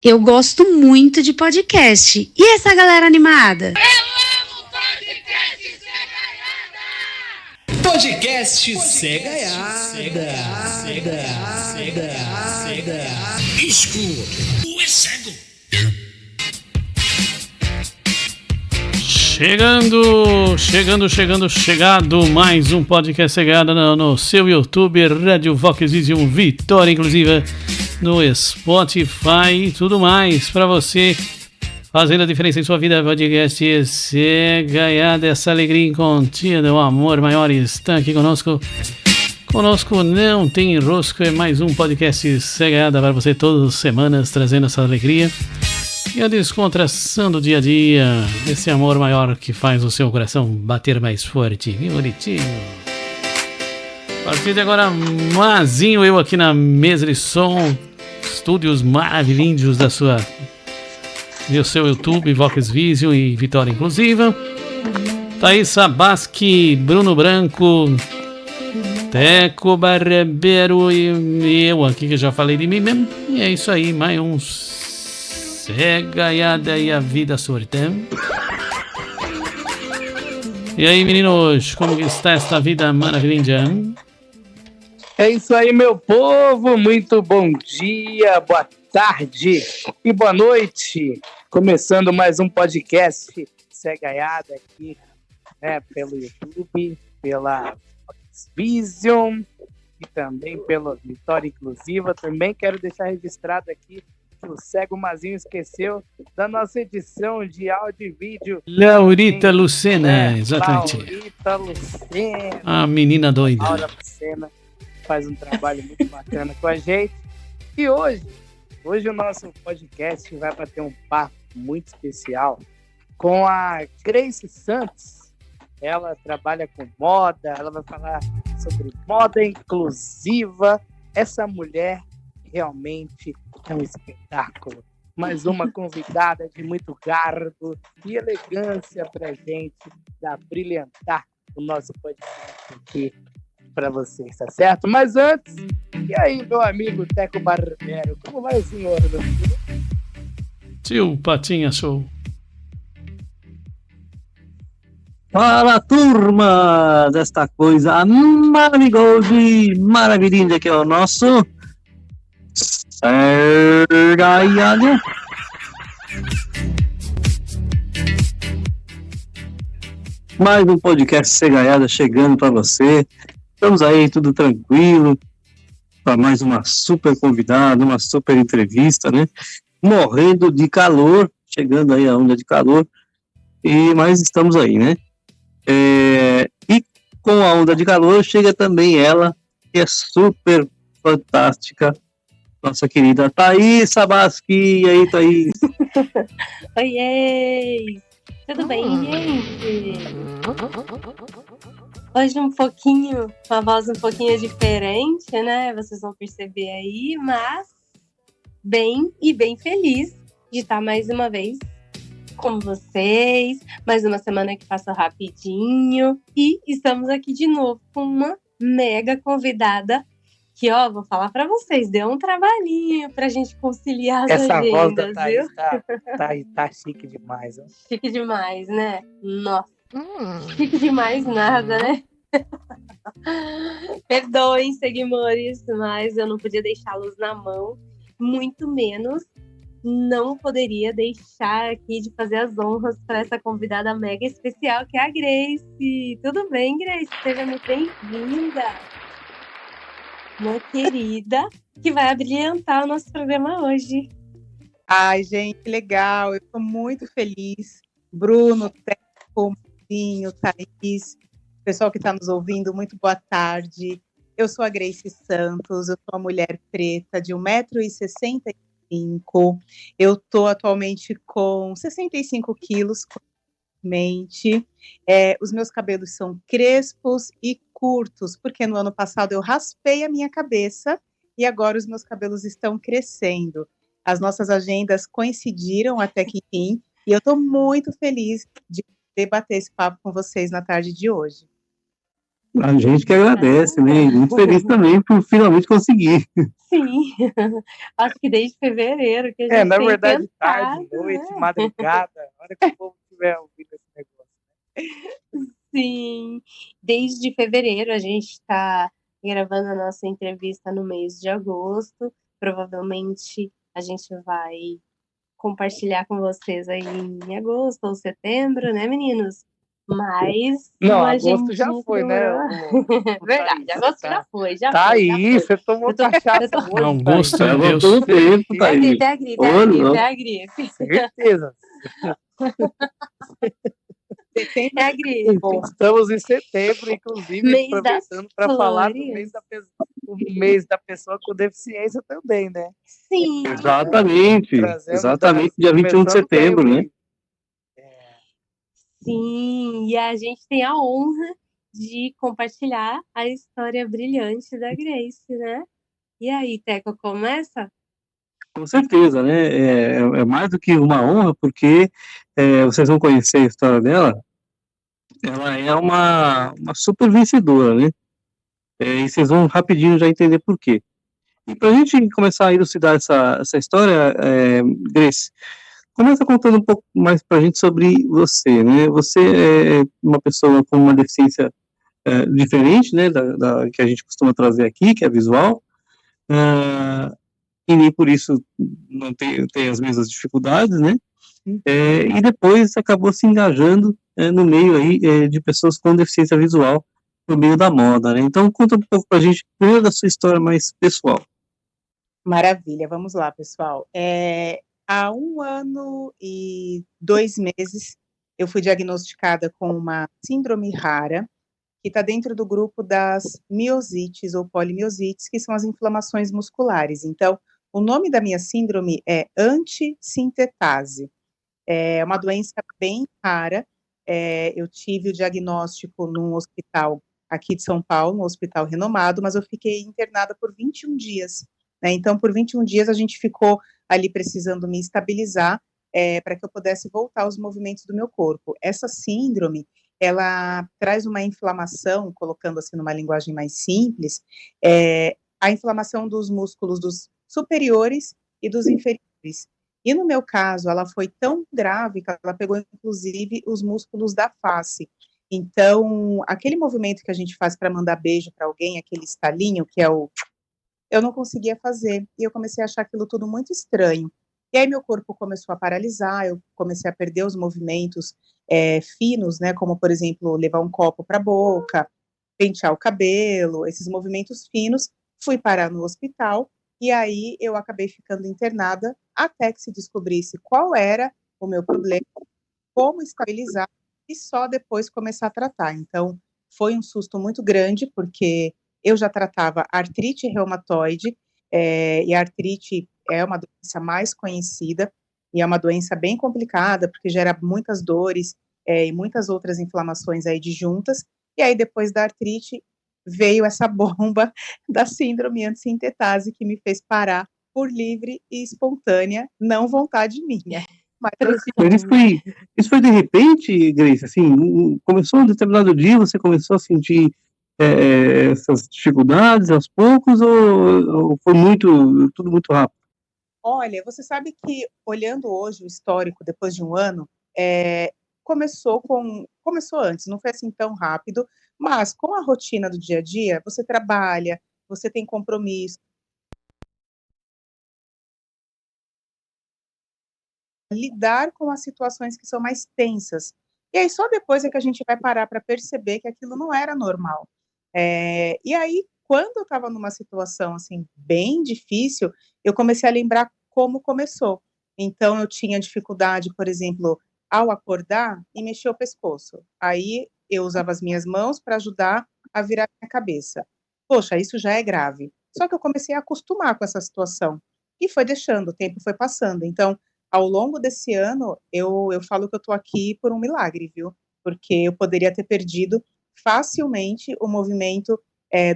Eu gosto muito de podcast. E essa galera animada? Podcast Cegaiada. Escuro. Tu é cego. Chegado mais um podcast Cegaiada no seu YouTube, Rádio Vox Vision Vitória Inclusiva, no Spotify e tudo mais para você, fazendo a diferença em sua vida. Podcast Cegaiada, essa alegria incontida, o amor maior está aqui conosco. Conosco não tem enrosco, é mais um podcast Cegaiada para você todas as semanas, trazendo essa alegria e a descontração do dia a dia, esse amor maior que faz o seu coração bater mais forte. Que bonitinho. A partir de agora, Mazinho, eu aqui na mesa de som, estúdios maravilhosos do seu YouTube, Vox Vision e Vitória Inclusiva. Thaís Sabaschi, Bruno Branco, Teco Barbeiro e eu aqui que já falei de mim mesmo. E é isso aí, mais um Cegaiada e a vida sortando. E aí, meninos, como está esta vida maravilhosa? É isso aí, meu povo, muito bom dia, boa tarde e boa noite. Começando mais um podcast Cegaiada aqui, né, pelo YouTube, pela Vision e também pela Vitória Inclusiva. Também quero deixar registrado aqui que o Cego Mazinho esqueceu da nossa edição de áudio e vídeo. Laurita Lucena, exatamente. Laurita Lucena. A menina doida. Laura Lucena faz um trabalho muito bacana com a gente. E hoje o nosso podcast vai bater um papo muito especial com a Grace Santos. Ela trabalha com moda, ela vai falar sobre moda inclusiva. Essa mulher realmente é um espetáculo. Mais uma convidada de muito garbo e elegância pra gente brilhantar o nosso podcast aqui para vocês, tá certo? Mas antes, e aí, meu amigo Teco Barbeiro, como vai o senhor? Tio Patinha Show. Fala, turma desta coisa maravilhosa e maravilhosa que é o nosso Cegaiada. Mais um podcast Cegaiada chegando para você. Estamos aí, tudo tranquilo, para mais uma super convidada, uma super entrevista, né? Morrendo de calor, chegando aí a onda de calor, mas estamos aí, né? E com a onda de calor chega também ela, que é super fantástica, nossa querida Thaís Sabaschi. E aí, Thaís? Oiê! Tudo bem, gente? Hoje uma voz um pouquinho diferente, né? Vocês vão perceber aí, mas bem feliz de estar mais uma vez com vocês. Mais uma semana que passou rapidinho. E estamos aqui de novo com uma mega convidada que, vou falar pra vocês, deu um trabalhinho pra gente conciliar as Essa agendas, voz da Thaís viu? tá chique demais, ó. Chique demais, né? Nossa. Chique demais nada, né? Perdoem, seguidores, mas eu não podia deixá-los na mão, muito menos não poderia deixar aqui de fazer as honras para essa convidada mega especial que é a Grace. Tudo bem, Grace? Seja muito bem-vinda, minha querida, que vai abrilhantar o nosso programa hoje. Ai, gente, que legal, eu estou muito feliz. Bruno, Teco, Mazinho, Thaís, pessoal que está nos ouvindo, muito boa tarde. Eu sou a Grace Santos, eu sou uma mulher preta de 1,65 m. Eu estou atualmente com 65 quilos, os meus cabelos são crespos e curtos, porque no ano passado eu raspei a minha cabeça e agora os meus cabelos estão crescendo. As nossas agendas coincidiram até que enfim, e eu estou muito feliz de debater esse papo com vocês na tarde de hoje. A gente que agradece, né? E muito feliz também por finalmente conseguir. Sim, acho que desde fevereiro que a gente Na tem verdade, tentado, tarde, noite, né? madrugada, a hora que o povo estiver ouvindo esse negócio. Sim, desde fevereiro a gente está gravando a nossa entrevista no mês de agosto. Provavelmente a gente vai compartilhar com vocês aí em agosto ou setembro, né, meninos? Mas Não, uma agosto já agendinha que foi, né? demorou. Verdade, Thaís, agosto tá, já foi, já tá foi, já aí, foi. você tomou Eu tô- cachaça eu tô- hoje, Augusto Thaís. de Tava Deus. todo tempo, tá É a aí. gripe, é a gripe, é a Olha, gripe, é a gripe. Certeza. É a gripe. Estamos em setembro, inclusive, Mês das aproveitando para falar do flores. mês da pessoa com deficiência também, né? Sim, exatamente, dia 21 de setembro, né? sim. E a gente tem a honra de compartilhar a história brilhante da Grace, né? E aí, Teco, começa? Com certeza, né? É mais do que uma honra, porque vocês vão conhecer a história dela. Ela é uma super vencedora, né? E vocês vão rapidinho já entender por quê. E para a gente começar a elucidar essa história, Grace, começa contando um pouco mais para a gente sobre você, né? Você é uma pessoa com uma deficiência diferente, né, da que a gente costuma trazer aqui, que é visual, e nem por isso não tem as mesmas dificuldades, né? E depois acabou se engajando no meio aí de pessoas com deficiência visual no meio da moda, né? Então conta um pouco para a gente primeiro da sua história mais pessoal. Maravilha, vamos lá, pessoal. Há 1 ano e 2 meses, eu fui diagnosticada com uma síndrome rara, que está dentro do grupo das miosites ou polimiosites, que são as inflamações musculares. Então, o nome da minha síndrome é antissintetase. É uma doença bem rara. Eu tive o diagnóstico num hospital aqui de São Paulo, um hospital renomado, mas eu fiquei internada por 21 dias. Né? Então, por 21 dias, a gente ficou ali precisando me estabilizar para que eu pudesse voltar aos movimentos do meu corpo. Essa síndrome, ela traz uma inflamação, colocando assim numa linguagem mais simples, a inflamação dos músculos dos superiores e dos inferiores. E no meu caso, ela foi tão grave que ela pegou, inclusive, os músculos da face. Então, aquele movimento que a gente faz para mandar beijo para alguém, aquele estalinho, que é eu não conseguia fazer. E eu comecei a achar aquilo tudo muito estranho. E aí meu corpo começou a paralisar, eu comecei a perder os movimentos finos, né, como, por exemplo, levar um copo para a boca, pentear o cabelo, esses movimentos finos. Fui parar no hospital, e aí eu acabei ficando internada até que se descobrisse qual era o meu problema, como estabilizar, e só depois começar a tratar. Então, foi um susto muito grande, porque eu já tratava artrite reumatoide, e a artrite é uma doença mais conhecida, e é uma doença bem complicada, porque gera muitas dores e muitas outras inflamações aí de juntas, e aí depois da artrite veio essa bomba da síndrome antissintetase, que me fez parar por livre e espontânea, não vontade minha. Mas isso foi de repente, Grace, assim, começou um determinado dia, você começou a sentir essas dificuldades aos poucos, ou foi tudo muito rápido? Olha, você sabe que, olhando hoje o histórico, depois de 1 ano, começou antes, não foi assim tão rápido, mas com a rotina do dia a dia, você trabalha, você tem compromisso, lidar com as situações que são mais tensas. E aí só depois é que a gente vai parar para perceber que aquilo não era normal. E aí, quando eu estava numa situação assim bem difícil, eu comecei a lembrar como começou. Então, eu tinha dificuldade, por exemplo, ao acordar e mexer o pescoço. Aí, eu usava as minhas mãos para ajudar a virar a cabeça. Poxa, isso já é grave. Só que eu comecei a acostumar com essa situação. E foi deixando, o tempo foi passando. Então, ao longo desse ano, eu falo que eu estou aqui por um milagre, viu? Porque eu poderia ter perdido facilmente o movimento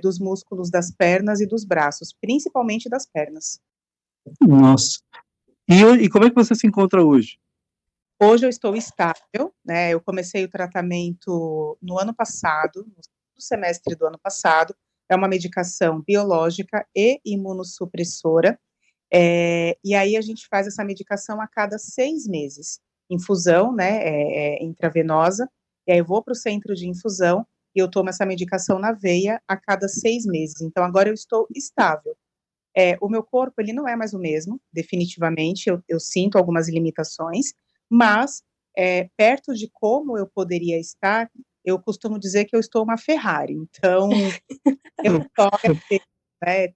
dos músculos das pernas e dos braços, principalmente das pernas. Nossa. E como é que você se encontra hoje? Hoje eu estou estável, né? Eu comecei o tratamento no ano passado, semestre do ano passado. É uma medicação biológica e imunossupressora. E aí a gente faz essa medicação a cada 6 meses. Infusão, né, intravenosa. E aí eu vou para o centro de infusão e eu tomo essa medicação na veia a cada 6 meses. Então agora eu estou estável. O meu corpo, ele não é mais o mesmo, definitivamente. Eu sinto algumas limitações, mas perto de como eu poderia estar, eu costumo dizer que eu estou uma Ferrari. Então, eu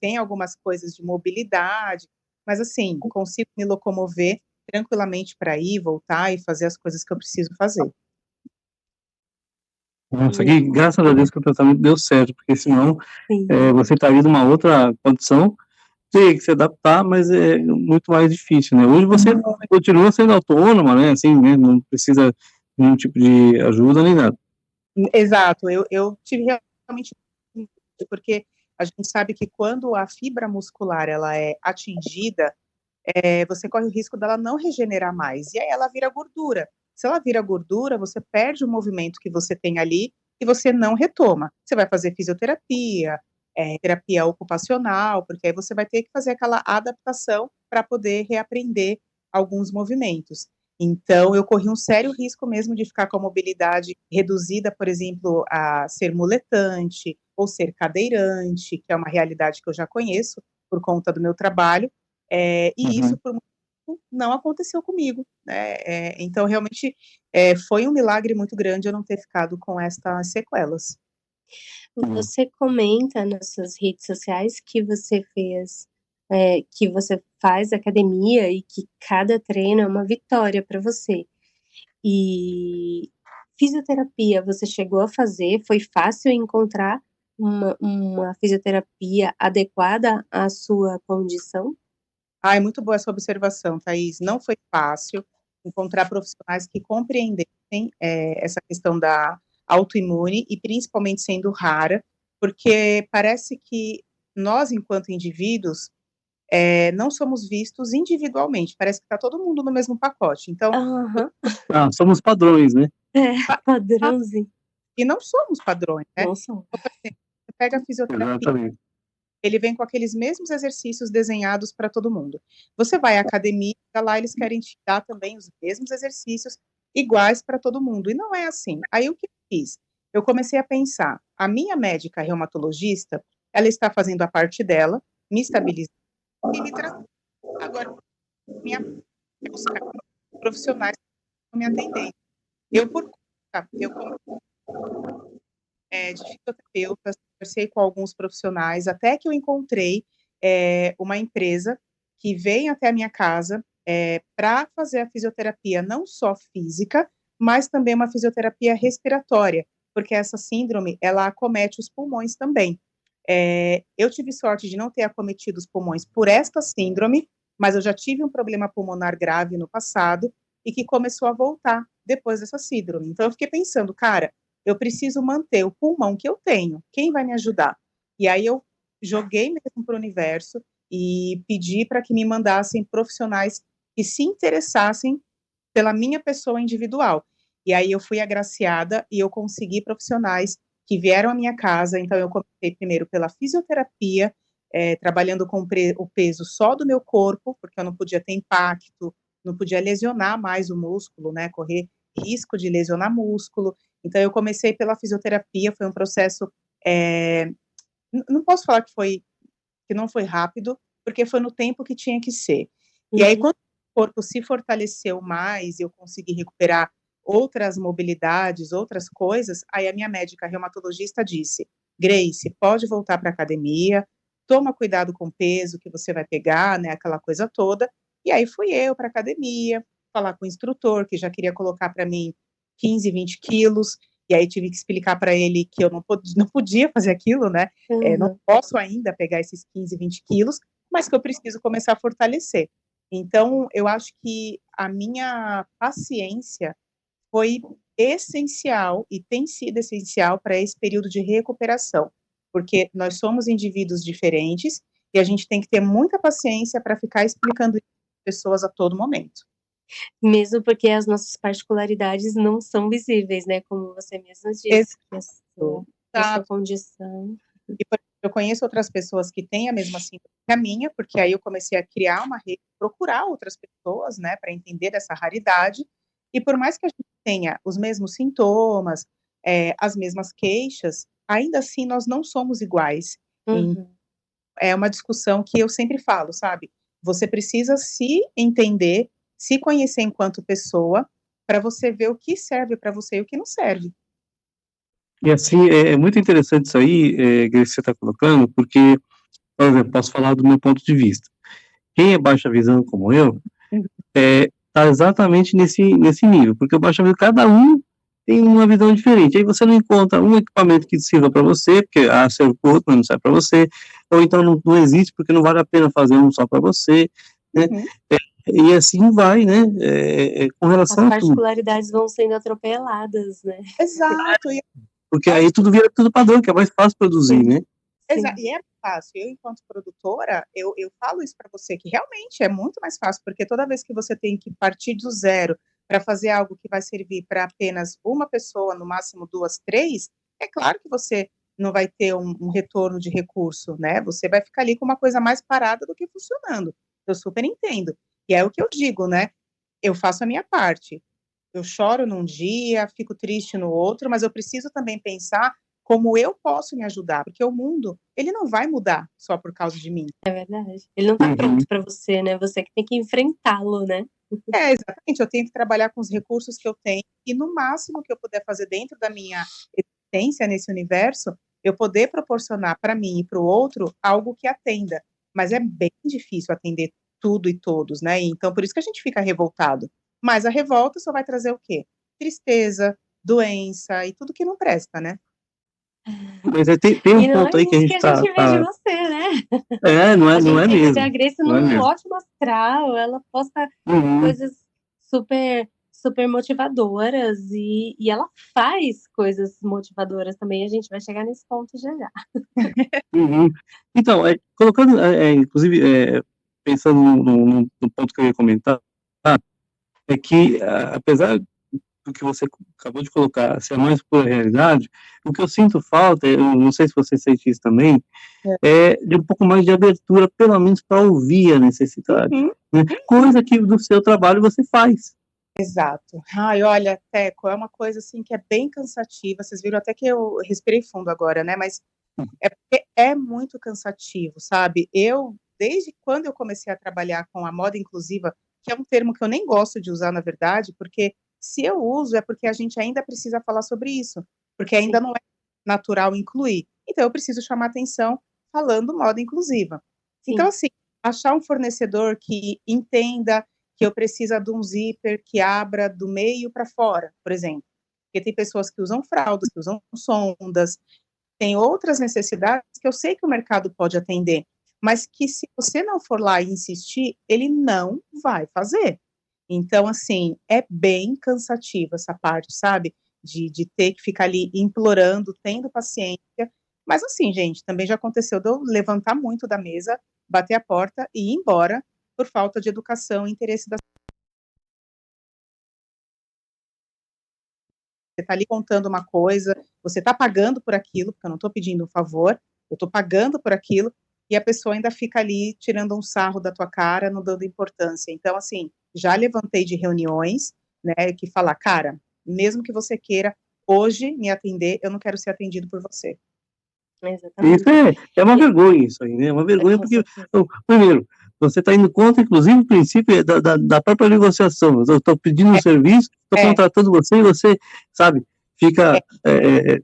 tem algumas coisas de mobilidade, mas assim, consigo me locomover tranquilamente para ir, voltar e fazer as coisas que eu preciso fazer. Nossa, que graças a Deus que o tratamento deu certo, porque senão Sim. você estaria numa outra condição, teria que se adaptar, mas é muito mais difícil, né? Hoje você continua sendo autônoma, né? Assim, né? Não precisa de nenhum tipo de ajuda nem nada. Exato, eu tive realmente, porque a gente sabe que quando a fibra muscular ela é atingida, você corre o risco dela não regenerar mais, e aí ela vira gordura. Se ela vira gordura, você perde o movimento que você tem ali e você não retoma. Você vai fazer fisioterapia, terapia ocupacional, porque aí você vai ter que fazer aquela adaptação para poder reaprender alguns movimentos. Então, eu corri um sério risco mesmo de ficar com a mobilidade reduzida, por exemplo, a ser muletante ou ser cadeirante, que é uma realidade que eu já conheço por conta do meu trabalho, e isso por muito tempo não aconteceu comigo, né? Então, realmente, foi um milagre muito grande eu não ter ficado com estas sequelas. Você comenta nas suas redes sociais que você que você faz academia e que cada treino é uma vitória para você. E fisioterapia, você chegou a fazer? Foi fácil encontrar uma fisioterapia adequada à sua condição? É muito boa essa observação, Thaís. Não foi fácil encontrar profissionais que compreendessem essa questão da autoimune, e principalmente sendo rara, porque parece que nós, enquanto indivíduos, não somos vistos individualmente, parece que está todo mundo no mesmo pacote. Então, somos padrões, né? Padrãozinho. E não somos padrões, né? Não somos. Então, por exemplo, você pega a fisioterapia, Exatamente. ele vem com aqueles mesmos exercícios desenhados para todo mundo. Você vai à academia, lá eles querem te dar também os mesmos exercícios iguais para todo mundo, e não é assim. Aí o que eu fiz? Eu comecei a pensar, a minha médica reumatologista, ela está fazendo a parte dela, me estabilizando e me tratando. Agora, buscar profissionais que estão me atendendo. Eu, por conta, de fisioterapeutas, conversei com alguns profissionais, até que eu encontrei uma empresa que vem até a minha casa para fazer a fisioterapia não só física, mas também uma fisioterapia respiratória, porque essa síndrome, ela acomete os pulmões também. Eu tive sorte de não ter acometido os pulmões por esta síndrome, mas eu já tive um problema pulmonar grave no passado e que começou a voltar depois dessa síndrome. Então eu fiquei pensando, cara, eu preciso manter o pulmão que eu tenho, quem vai me ajudar? E aí eu joguei mesmo para o universo e pedi para que me mandassem profissionais que se interessassem pela minha pessoa individual. E aí eu fui agraciada e eu consegui profissionais que vieram à minha casa. Então eu comecei primeiro pela fisioterapia, trabalhando com o peso só do meu corpo, porque eu não podia ter impacto, não podia lesionar mais o músculo, né, correr risco de lesionar músculo. Então eu comecei pela fisioterapia, foi um processo, não posso falar que não foi rápido, porque foi no tempo que tinha que ser. E aí quando o corpo se fortaleceu mais, eu consegui recuperar outras mobilidades, outras coisas, aí a minha médica reumatologista disse, Grace, pode voltar para a academia, toma cuidado com o peso que você vai pegar, né, aquela coisa toda. E aí fui eu para a academia, falar com o instrutor, que já queria colocar para mim 15, 20 quilos, e aí tive que explicar para ele que eu não podia fazer aquilo, né, não posso ainda pegar esses 15, 20 quilos, mas que eu preciso começar a fortalecer. Então, eu acho que a minha paciência foi essencial e tem sido essencial para esse período de recuperação, porque nós somos indivíduos diferentes e a gente tem que ter muita paciência para ficar explicando isso para pessoas a todo momento. Mesmo porque as nossas particularidades não são visíveis, né, como você mesmo disse. Então, essa condição. E eu conheço outras pessoas que têm a mesma síndrome que a minha, porque aí eu comecei a criar uma rede, procurar outras pessoas, né, para entender essa raridade. E por mais que a gente tenha os mesmos sintomas, as mesmas queixas, ainda assim nós não somos iguais. É uma discussão que eu sempre falo, sabe? Você precisa se entender, se conhecer enquanto pessoa, para você ver o que serve para você e o que não serve. E assim, é muito interessante isso aí, Grace, que você está colocando, porque, por exemplo, posso falar do meu ponto de vista. Quem é baixa visão como eu, está exatamente nesse nível, porque o baixa visão, cada um tem uma visão diferente. Aí você não encontra um equipamento que sirva para você, porque serve para o outro, mas não serve para você, ou então não existe, porque não vale a pena fazer um só para você, né? E assim vai, né? Com relação As a tudo. particularidades vão sendo atropeladas, né? Exato. Porque aí tudo vira tudo padrão, que é mais fácil produzir, né? Exato. E é fácil. Eu, enquanto produtora, eu falo isso para você, que realmente é muito mais fácil, porque toda vez que você tem que partir do zero para fazer algo que vai servir para apenas uma pessoa, no máximo 2, 3, é claro que você não vai ter um retorno de recurso, né? Você vai ficar ali com uma coisa mais parada do que funcionando. Eu super entendo. E é o que eu digo, né? Eu faço a minha parte. Eu choro num dia, fico triste no outro, mas eu preciso também pensar como eu posso me ajudar, porque o mundo, ele não vai mudar só por causa de mim. É verdade. Ele não está pronto para você, né? Você que tem que enfrentá-lo, né? Exatamente. Eu tenho que trabalhar com os recursos que eu tenho e no máximo que eu puder fazer dentro da minha existência nesse universo, eu poder proporcionar para mim e para o outro algo que atenda. Mas é bem difícil atender tudo e todos, né? Então, por isso que a gente fica revoltado. Mas a revolta só vai trazer o quê? Tristeza, doença e tudo que não presta, né? Mas tem um ponto aí que a gente a gente vê de você, né? Não é mesmo. A Grace num ótimo astral, ela posta coisas super motivadoras e ela faz coisas motivadoras também. A gente vai chegar nesse ponto já. Então, colocando, inclusive, pensando no ponto que eu ia comentar, é que, apesar do que você acabou de colocar, ser a mais pura realidade, o que eu sinto falta, eu não sei se você sente isso também, é de um pouco mais de abertura, pelo menos para ouvir a necessidade. Né? Coisa que do seu trabalho você faz. Exato. Ai, olha, Teco, é uma coisa assim que é bem cansativa. Vocês viram até que eu respirei fundo agora, né? Mas é porque é muito cansativo, sabe? Desde quando eu comecei a trabalhar com a moda inclusiva, que é um termo que eu nem gosto de usar, na verdade, porque se eu uso é porque a gente ainda precisa falar sobre isso, porque ainda não é natural incluir. Então, eu preciso chamar atenção falando moda inclusiva. Sim. Então, assim, achar um fornecedor que entenda que eu preciso de um zíper que abra do meio para fora, por exemplo. Porque tem pessoas que usam fraldas, que usam sondas, tem outras necessidades que eu sei que o mercado pode atender, mas que se você não for lá e insistir, ele não vai fazer. Então, assim, é bem cansativo essa parte, sabe? De ter que ficar ali implorando, tendo paciência. Mas, assim, gente, também já aconteceu de eu levantar muito da mesa, bater a porta e ir embora por falta de educação e interesse da... Você está ali contando uma coisa, você está pagando por aquilo, porque eu não estou pedindo um favor, eu estou pagando por aquilo, e a pessoa ainda fica ali tirando um sarro da tua cara, não dando importância. Então, assim, já levantei de reuniões, né, que falar, cara, mesmo que você queira hoje me atender, eu não quero ser atendido por você. Exatamente. Isso é uma vergonha isso aí, né? É uma vergonha porque, primeiro, você está indo contra, inclusive, o princípio da própria negociação. Eu estou pedindo um serviço, estou contratando você e você, sabe, fica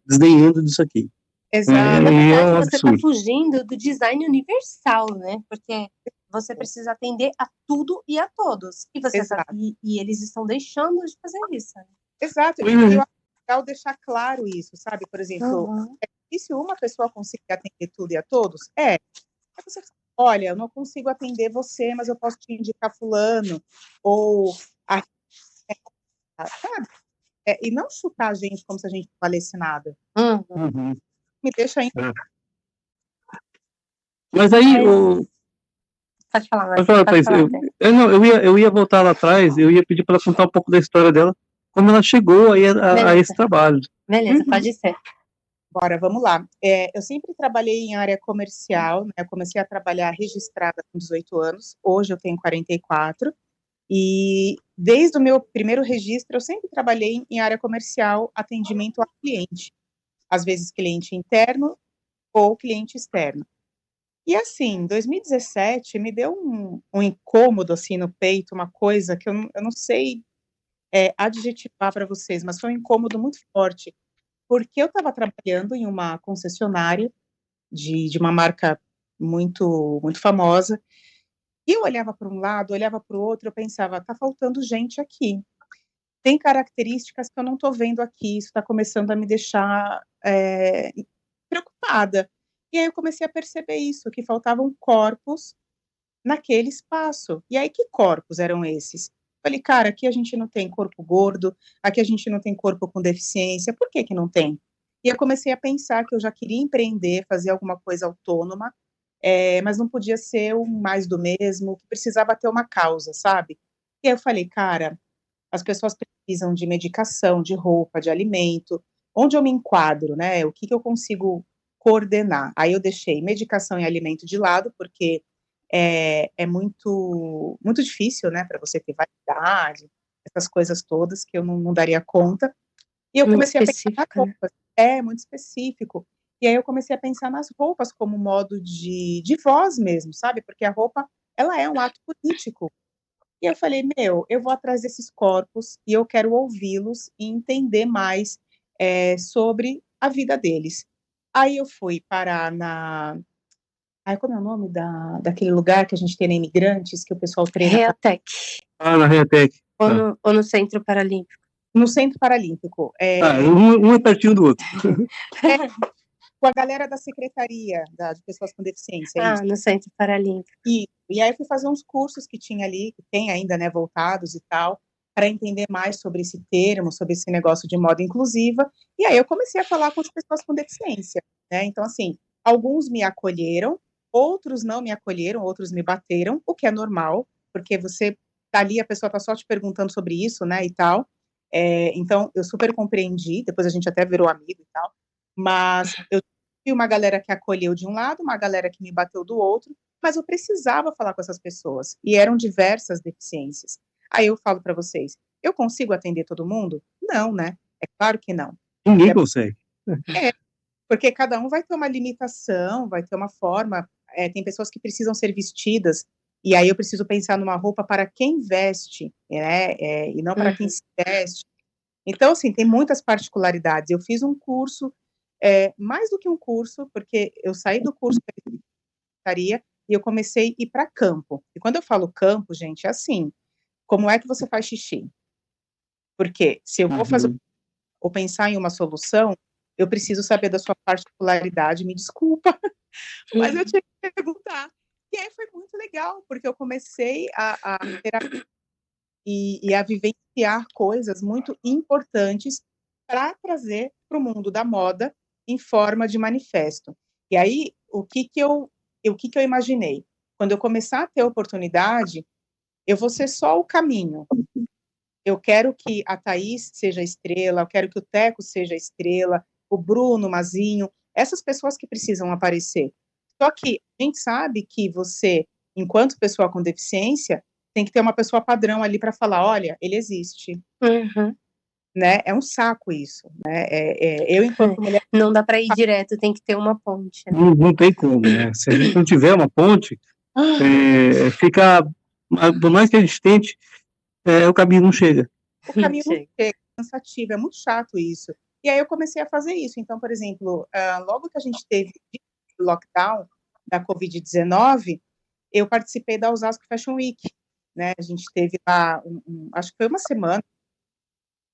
desdenhando disso aqui. Exato. Na verdade, você está absurdo. fugindo do design universal, né? Porque você precisa atender a tudo e a todos. E, e eles estão deixando de fazer isso. Né? Exato. E eu acho legal deixar claro isso, sabe? Por exemplo, é difícil uma pessoa conseguir atender tudo e a todos? Você fala, olha, eu não consigo atender você, mas eu posso te indicar fulano. Ou... sabe? E não chutar a gente como se a gente não valesse nada. Me deixa ainda. Mas aí, Pode falar, Thaís. Eu ia voltar lá atrás, eu ia pedir para ela contar um pouco da história dela, como ela chegou aí a esse trabalho. Beleza, pode ser. Bora, vamos lá. Eu sempre trabalhei em área comercial, né? Eu comecei a trabalhar registrada com 18 anos, hoje eu tenho 44, e desde o meu primeiro registro eu sempre trabalhei em área comercial, atendimento a cliente, às vezes cliente interno ou cliente externo. E assim, em 2017 me deu um incômodo assim no peito, uma coisa que eu não sei adjetivar para vocês, mas foi um incômodo muito forte, porque eu estava trabalhando em uma concessionária de uma marca muito, muito famosa, e eu olhava para um lado, olhava para o outro, eu pensava, tá faltando gente aqui. Tem características que eu não estou vendo aqui, isso está começando a me deixar preocupada. E aí eu comecei a perceber isso, que faltavam corpos naquele espaço. E aí, que corpos eram esses? Falei, cara, aqui a gente não tem corpo gordo, aqui a gente não tem corpo com deficiência, por que que não tem? E eu comecei a pensar que eu já queria empreender, fazer alguma coisa autônoma, mas não podia ser o mais do mesmo, que precisava ter uma causa, sabe? E aí eu falei, cara, as pessoas precisam de medicação, de roupa, de alimento, onde eu me enquadro, né? O que eu consigo coordenar? Aí eu deixei medicação e alimento de lado, porque é muito, muito difícil, né, para você ter validade, essas coisas todas que eu não daria conta. E eu comecei a pensar nas roupas. Muito específico. E aí eu comecei a pensar nas roupas como modo de voz mesmo, sabe? Porque a roupa, ela é um ato político. E eu falei, eu vou atrás desses corpos e eu quero ouvi-los e entender mais sobre a vida deles. Aí eu fui parar como é o nome daquele lugar que a gente tem na Imigrantes, que o pessoal treina? Reatec. Na Reatec. Ou no Centro Paralímpico? No Centro Paralímpico. Um é pertinho do outro. Com a galera da Secretaria de Pessoas com Deficiência. No Centro Paralímpico. E aí eu fui fazer uns cursos que tinha ali, que tem ainda, né, voltados e tal, para entender mais sobre esse termo, sobre esse negócio de moda inclusiva. E aí eu comecei a falar com as pessoas com deficiência, né? Então, assim, alguns me acolheram, outros não me acolheram, outros me bateram, o que é normal, porque você tá ali, a pessoa tá só te perguntando sobre isso, né, e tal. Então, eu super compreendi, depois a gente até virou amigo e tal, mas eu tive uma galera que acolheu de um lado, uma galera que me bateu do outro, mas eu precisava falar com essas pessoas, e eram diversas deficiências. Aí eu falo para vocês, eu consigo atender todo mundo? Não, né? É claro que não. Ninguém consegue. Porque cada um vai ter uma limitação, vai ter uma forma, tem pessoas que precisam ser vestidas, e aí eu preciso pensar numa roupa para quem veste, né, e não para quem se veste. Então, assim, tem muitas particularidades. Eu fiz um curso, mais do que um curso, porque eu saí do curso de secretaria e eu comecei a ir para campo. E quando eu falo campo, gente, é assim, como é que você faz xixi? Porque se eu vou fazer ou pensar em uma solução, eu preciso saber da sua particularidade, me desculpa, mas eu tinha que perguntar. E aí foi muito legal, porque eu comecei a vivenciar coisas muito importantes para trazer para o mundo da moda em forma de manifesto. E aí, o que eu imaginei? Quando eu começar a ter oportunidade, eu vou ser só o caminho. Eu quero que a Thaís seja estrela, eu quero que o Teco seja estrela, o Bruno, o Mazinho, essas pessoas que precisam aparecer. Só que a gente sabe que você, enquanto pessoa com deficiência, tem que ter uma pessoa padrão ali para falar, olha, ele existe. Né? É um saco isso. Né? Eu, enquanto mulher... Não dá para ir direto, tem que ter uma ponte. Né? Não tem como, né? Se a gente não tiver uma ponte, fica... Por mais que a gente tente, o caminho não chega. O caminho não chega, é cansativo, é muito chato isso. E aí eu comecei a fazer isso. Então, por exemplo, logo que a gente teve o lockdown da Covid-19, eu participei da Osasco Fashion Week. Né? A gente teve lá, acho que foi uma semana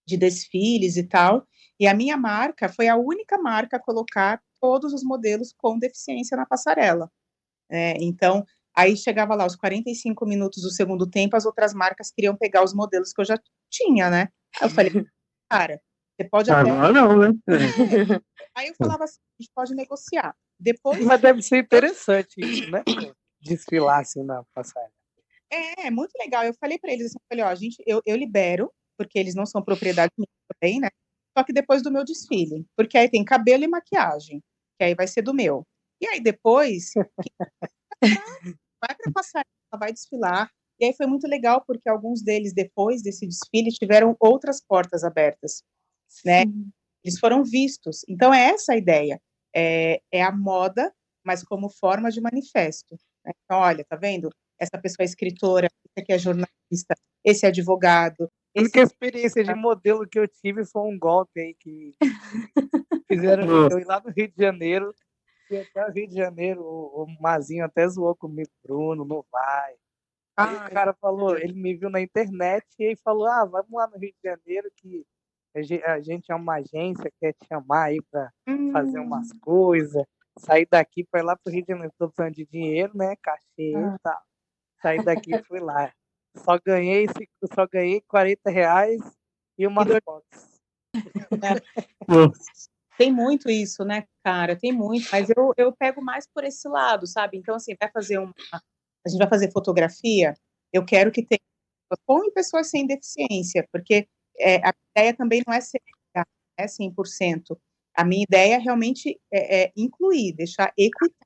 de desfiles e tal, e a minha marca foi a única marca a colocar todos os modelos com deficiência na passarela. Então, aí chegava lá, os 45 minutos do segundo tempo, as outras marcas queriam pegar os modelos que eu já tinha, né? Aí eu falei, cara, você pode até... Agora não, né? Aí eu falava assim, a gente pode negociar. Depois... Mas deve ser interessante isso, né? Desfilar assim na passarela. É muito legal. Eu falei para eles, assim, ó, eu libero, porque eles não são propriedade minha também, né? só que depois do meu desfile, porque aí tem cabelo e maquiagem, que aí vai ser do meu. E aí depois vai para passarela, vai desfilar. E aí foi muito legal, porque alguns deles, depois desse desfile, tiveram outras portas abertas, né? Eles foram vistos. Então, é essa a ideia. É a moda, mas como forma de manifesto. Né? Então, olha, tá vendo? Essa pessoa é escritora, esse aqui é jornalista, esse é advogado. A única experiência de modelo que eu tive foi um golpe aí que fizeram eu ir lá no Rio de Janeiro. Fui até o Rio de Janeiro, o Mazinho até zoou comigo, Bruno, não vai. Aí o cara falou, ele me viu na internet e aí falou, vamos lá no Rio de Janeiro que a gente é uma agência, quer te chamar aí pra fazer umas coisas, sair daqui pra ir lá pro Rio de Janeiro, tô precisando de dinheiro, né, cachê e tal. Saí daqui e fui lá. Só ganhei R$40 e umas fotos. Tem muito isso, né, cara? Tem muito, mas eu pego mais por esse lado, sabe? Então, assim, a gente vai fazer fotografia, eu quero que tenha com pessoas sem deficiência, porque a ideia também não é ser 100%. A minha ideia realmente é incluir, deixar equitável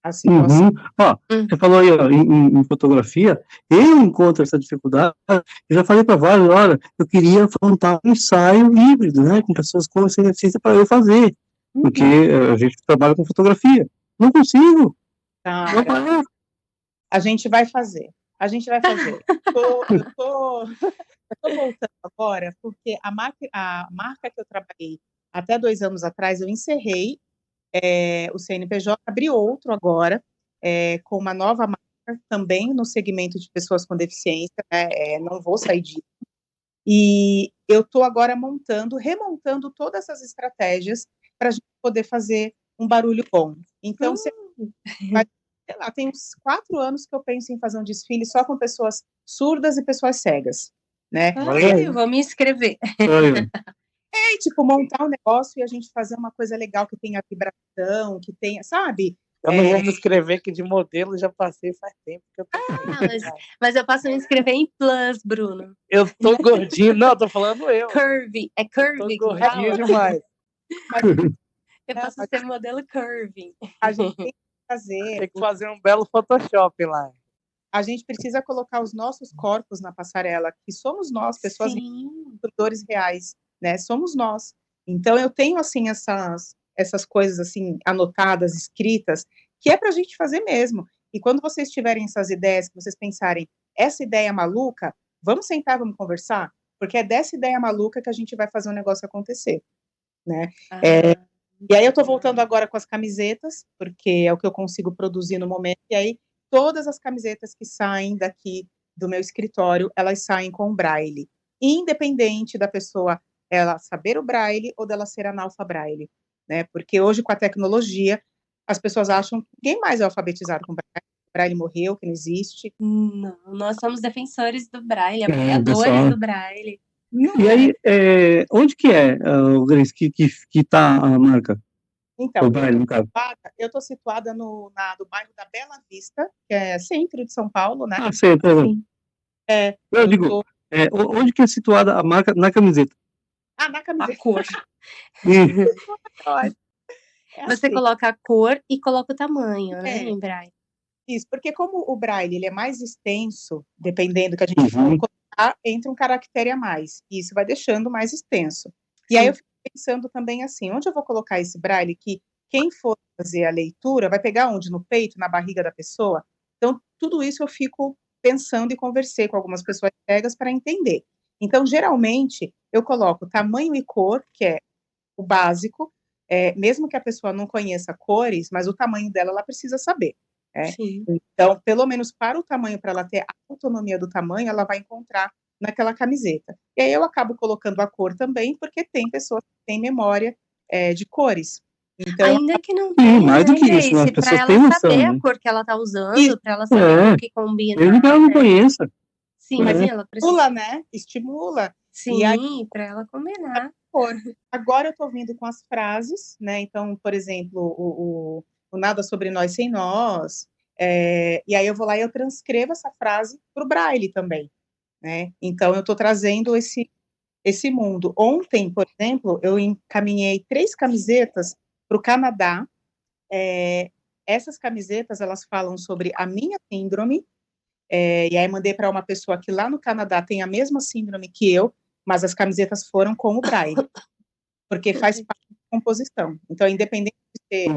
a situação. Ó, você falou aí ó, em fotografia, eu encontro essa dificuldade, eu já falei para vários, olha, eu queria montar um ensaio híbrido, né, com pessoas com deficiência para eu fazer, porque a gente trabalha com fotografia, não consigo. Cara, a gente vai fazer. Eu tô voltando agora, porque a marca que eu trabalhei até 2 anos atrás, eu encerrei o CNPJ, abri outro agora, com uma nova marca, também no segmento de pessoas com deficiência, né, não vou sair disso. E eu estou agora remontando todas essas estratégias para a gente poder fazer um barulho bom. Então, sei lá, tem uns 4 anos que eu penso em fazer um desfile só com pessoas surdas e pessoas cegas, né? Eu vou me inscrever. Tipo, montar um negócio e a gente fazer uma coisa legal que tenha vibração, que tenha, sabe? Eu não vou me inscrever, que de modelo já passei faz tempo. Que eu mas eu posso me inscrever em Plus, Bruno. Eu tô gordinho. Não, tô falando eu. Curvy. É curvy? Tô gordinho demais. Eu posso ser modelo curvy. A gente tem que fazer... Tem que fazer um belo Photoshop lá. A gente precisa colocar os nossos corpos na passarela, que somos nós, pessoas produtores reais, né? Somos nós. Então, eu tenho, assim, essas coisas, assim, anotadas, escritas, que é pra gente fazer mesmo. E quando vocês tiverem essas ideias, que vocês pensarem, essa ideia maluca, vamos sentar, vamos conversar? Porque é dessa ideia maluca que a gente vai fazer um negócio acontecer, né? E aí eu tô voltando agora com as camisetas, porque é o que eu consigo produzir no momento, e aí todas as camisetas que saem daqui do meu escritório, elas saem com braille, independente da pessoa ela saber o braille ou dela ser analfa-braille, né? Porque hoje, com a tecnologia, as pessoas acham que ninguém mais é alfabetizado com braille. O braille morreu, que não existe. Não, nós somos defensores do braille, apoiadores do braille. E aí, onde que é, Grace, que tá a marca? Então, o braille, no caso. eu tô situada no bairro da Bela Vista, que é centro de São Paulo, né? Sei, tá vendo. Eu digo, onde que é situada a marca na camiseta? Na camiseta. A cor. Você coloca a cor e coloca o tamanho, né, em braille. Isso, porque como o braille ele é mais extenso, dependendo do que a gente for colocar, entra um caractere a mais. E isso vai deixando mais extenso. E aí eu fico pensando também assim, onde eu vou colocar esse braille que quem for fazer a leitura vai pegar onde? No peito, na barriga da pessoa? Então, tudo isso eu fico pensando e conversei com algumas pessoas cegas para entender. Então, geralmente, eu coloco tamanho e cor, que é o básico, mesmo que a pessoa não conheça cores, mas o tamanho dela, ela precisa saber. Então, pelo menos para o tamanho, para ela ter a autonomia do tamanho, ela vai encontrar naquela camiseta. E aí eu acabo colocando a cor também, porque tem pessoas que têm memória de cores. Então, ainda que não tenha, mais do que isso, as pessoas têm noção, saber né? a cor que ela tá usando, para ela saber o que combina. Mesmo que ela não conheça. Sim, mas ela precisa. Estimula, né? Estimula. Sim, para ela combinar. Agora eu tô vindo com as frases, né? Então, por exemplo, o Nada Sobre Nós Sem Nós, e aí eu vou lá e eu transcrevo essa frase pro braille também, né? Então, eu tô trazendo esse mundo. Ontem, por exemplo, eu encaminhei 3 camisetas para o Canadá. Essas camisetas, elas falam sobre a minha síndrome, e aí mandei para uma pessoa que lá no Canadá tem a mesma síndrome que eu, mas as camisetas foram com o braille, porque faz parte da composição. Então, independente de ser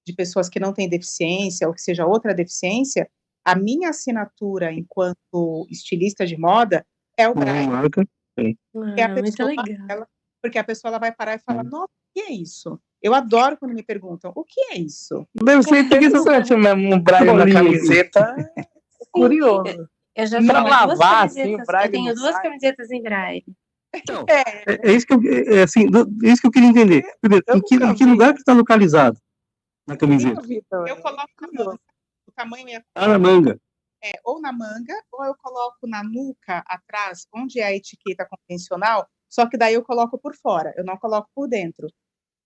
de pessoas que não têm deficiência ou que seja outra deficiência, a minha assinatura enquanto estilista de moda é o braille. Marca. Muito legal. Porque a pessoa ela vai parar e falar, nossa, o que é isso? Eu adoro quando me perguntam, o que é isso? Deve ser interessante mesmo, um braille na camiseta. Curioso. Eu já Pra tenho lavar, duas camisetas. assim, o braille Eu tenho não 2 sai. camisetas em braille. Então, é isso que isso que eu queria entender. Primeiro, Eu em que nunca vi. lugar que está localizado na camiseta? Eu coloco na manga, o tamanho é Na manga. ou na manga, ou eu coloco na nuca, atrás, onde é a etiqueta convencional, só que daí eu coloco por fora, eu não coloco por dentro.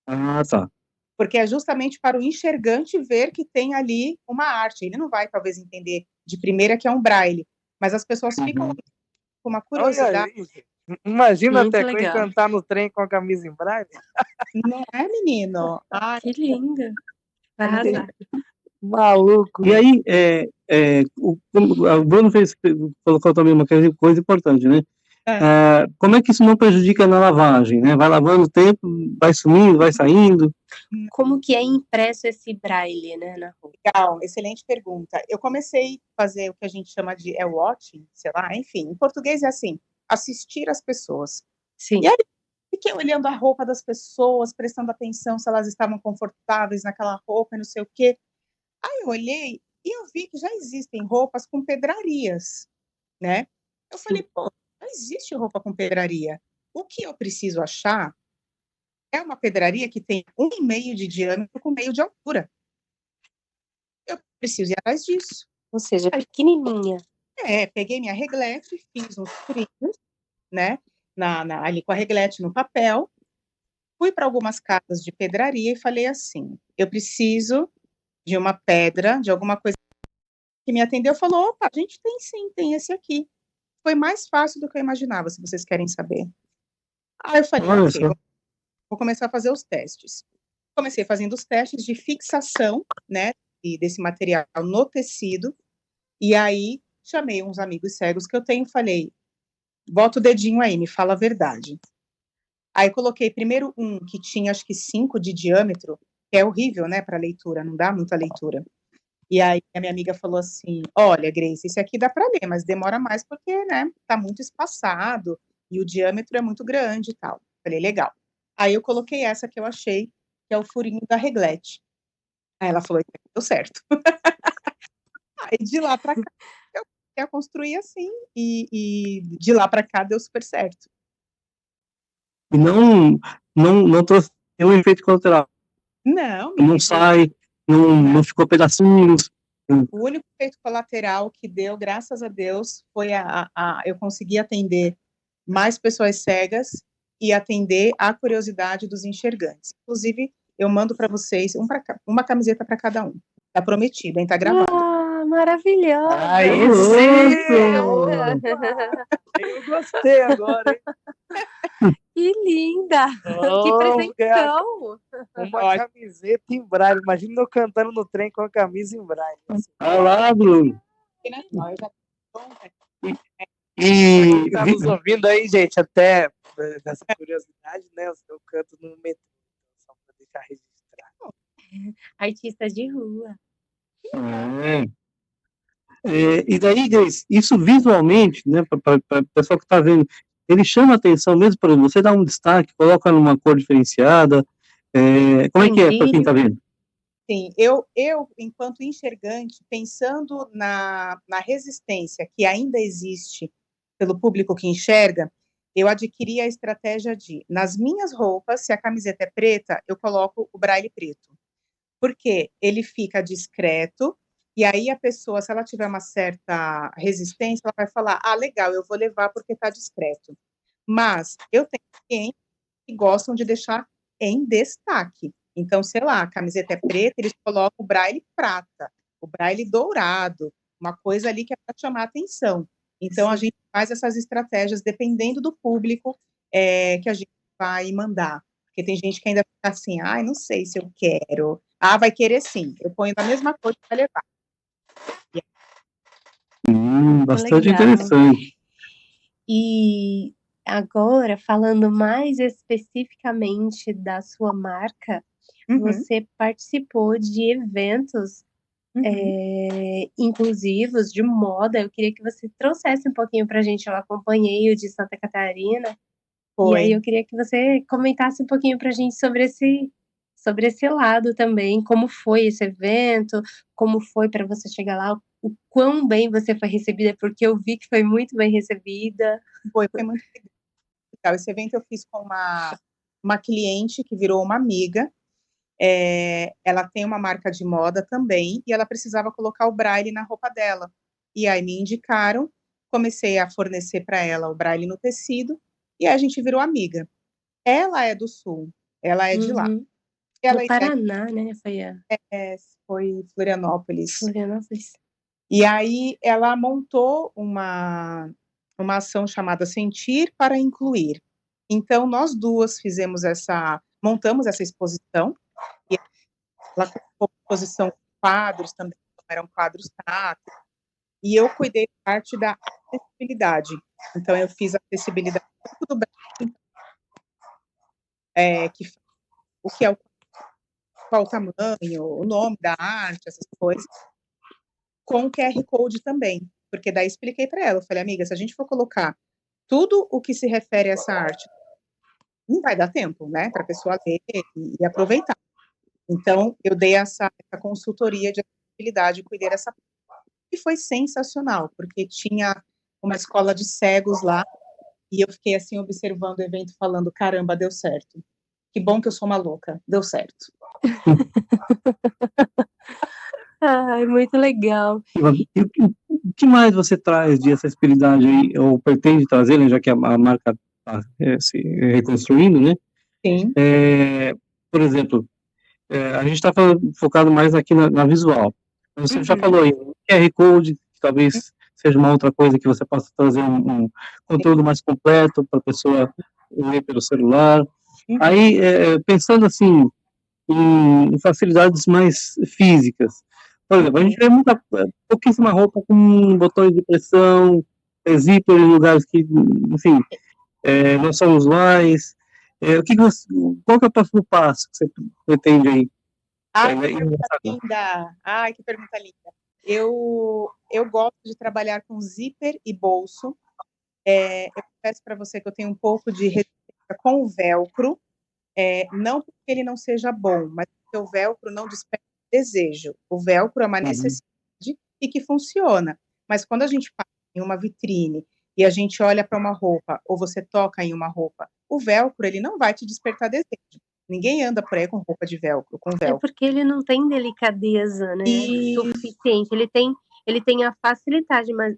Ah, tá. Porque é justamente para o enxergante ver que tem ali uma arte. Ele não vai, talvez, entender de primeira que é um braille, mas as pessoas ficam com uma curiosidade. Olha aí. Imagina Muito até legal. cantar no trem com a camisa em braille. Não é, menino? Ai, Que linda. Vai arrasar. Maluco. E aí, o Bruno colocou também uma coisa importante, né? Como é que isso não prejudica na lavagem, né? Vai lavando o tempo, vai sumindo, vai saindo. Como que é impresso esse braille, né, na roupa? legal, excelente pergunta. Eu comecei a fazer o que a gente chama de watching, sei lá, enfim, em português é assim, assistir as pessoas. Sim. E aí, fiquei olhando a roupa das pessoas, prestando atenção se elas estavam confortáveis naquela roupa e não sei o quê. Aí eu olhei e eu vi que já existem roupas com pedrarias, né? Eu falei, pô, já existe roupa com pedraria. O que eu preciso achar é uma pedraria que tem 1,5 de diâmetro com meio de altura. Eu preciso ir atrás disso. Ou seja, pequenininha. Peguei minha reglete, fiz uns furinhos, né? Ali com a reglete no papel. Fui para algumas casas de pedraria e falei assim, eu preciso de uma pedra, de alguma coisa que me atendeu, falou, opa, a gente tem sim, tem esse aqui. Foi mais fácil do que eu imaginava, se vocês querem saber. Aí eu falei, ok, vou começar a fazer os testes. Comecei fazendo os testes de fixação, né, desse material no tecido, e aí chamei uns amigos cegos que eu tenho e falei, bota o dedinho aí, me fala a verdade. Aí coloquei primeiro um que tinha acho que 5 de diâmetro, que é horrível, né, para leitura, não dá muita leitura. E aí a minha amiga falou assim, olha, Grace, esse aqui dá para ler, mas demora mais porque, né, tá muito espaçado e o diâmetro é muito grande e tal. Falei, legal. Aí eu coloquei essa que eu achei, que é o furinho da reglete. Aí ela falou, deu certo. Aí de lá para cá, eu comecei a construir assim, e de lá para cá deu super certo. E não trouxe nenhum efeito colateral. Não sai, não ficou pedacinhos. O único efeito colateral que deu, graças a Deus, foi eu conseguir atender mais pessoas cegas e atender a curiosidade dos enxergantes. Inclusive, eu mando para vocês uma camiseta para cada um. Tá prometido, hein? Tá gravado. Ah, maravilhoso! Aí sim! Eu gostei agora, hein? Que linda! Que presentão! Uma camiseta em braille. Imagina eu cantando no trem com a camisa em braille. Olha lá, Bruno. E tá nos ouvindo aí, gente, até dessa curiosidade, né? Eu canto no metrô, só para deixar registrado. Artista de rua. E daí, Grace, isso visualmente, né, para o pessoal que está vendo, ele chama a atenção mesmo, por exemplo, você dá um destaque, coloca numa cor diferenciada, como é que é para quem está vendo? Sim, eu, enquanto enxergante, pensando na resistência que ainda existe pelo público que enxerga, eu adquiri a estratégia de, nas minhas roupas, se a camiseta é preta, eu coloco o braille preto. Porque ele fica discreto, e aí a pessoa, se ela tiver uma certa resistência, ela vai falar, legal, eu vou levar porque está discreto. Mas eu tenho clientes que gostam de deixar em destaque. Então, sei lá, a camiseta é preta, eles colocam o braille prata, o braille dourado, uma coisa ali que é para chamar atenção. Então, a gente faz essas estratégias dependendo do público que a gente vai mandar. Porque tem gente que ainda fica assim, ai, não sei se eu quero. Ah, vai querer sim. Eu ponho da mesma cor que vai levar. Bastante Legal. interessante. E agora, falando mais especificamente da sua marca, você participou de eventos inclusivos de moda. Eu queria que você trouxesse um pouquinho para a gente. Eu acompanhei o de Santa Catarina. E aí eu queria que você comentasse um pouquinho para a gente sobre esse lado também. Como foi esse evento? Como foi para você chegar lá? O quão bem você foi recebida? Porque eu vi que foi muito bem recebida. Foi muito legal. Esse evento eu fiz com uma cliente que virou uma amiga. Ela tem uma marca de moda também e ela precisava colocar o braille na roupa dela. E aí me indicaram, comecei a fornecer para ela o braille no tecido e aí a gente virou amiga. Ela é do Sul, ela é de lá. Ela do Paraná, né? Foi Florianópolis. Florianópolis. E aí ela montou uma ação chamada Sentir para Incluir. Então, nós duas montamos essa exposição. E ela colocou exposição de quadros também, eram quadros táteis. E eu cuidei da parte da acessibilidade. Então, eu fiz a acessibilidade do Brasil, qual o tamanho, o nome da arte, essas coisas, com o QR Code também. Porque daí expliquei para ela, eu falei, amiga, se a gente for colocar tudo o que se refere a essa arte, não vai dar tempo, né, para a pessoa ler e aproveitar. Então, eu dei essa consultoria de acessibilidade, cuidei dessa parte. E foi sensacional, porque tinha uma escola de cegos lá, e eu fiquei assim, observando o evento, falando, caramba, deu certo. Que bom que eu sou uma louca, deu certo. Ai, muito legal. E o que mais você traz de acessibilidade aí, ou pretende trazer, né, já que a marca está se reconstruindo, né? Sim. Por exemplo, a gente está focado mais aqui na visual. Você já falou aí, QR Code, que talvez seja uma outra coisa que você possa trazer um conteúdo mais completo para a pessoa ler pelo celular. Aí, pensando assim, em facilidades mais físicas. Por exemplo, a gente vê pouquíssima roupa com botões de pressão, zíper em lugares que, enfim, não são usuais. Qual que é o próximo passo que você pretende aí? Que pergunta linda. Eu gosto de trabalhar com zíper e bolso. Eu peço para você que eu tenho um pouco de resistência com o velcro, não porque ele não seja bom, mas porque o velcro não desperta desejo. O velcro é uma necessidade e que funciona. Mas quando a gente passa em uma vitrine e a gente olha para uma roupa, ou você toca em uma roupa, o velcro ele não vai te despertar desejo. Ninguém anda por aí com roupa de velcro, com velcro. É porque ele não tem delicadeza, né? Suficiente. Ele tem a facilidade, mas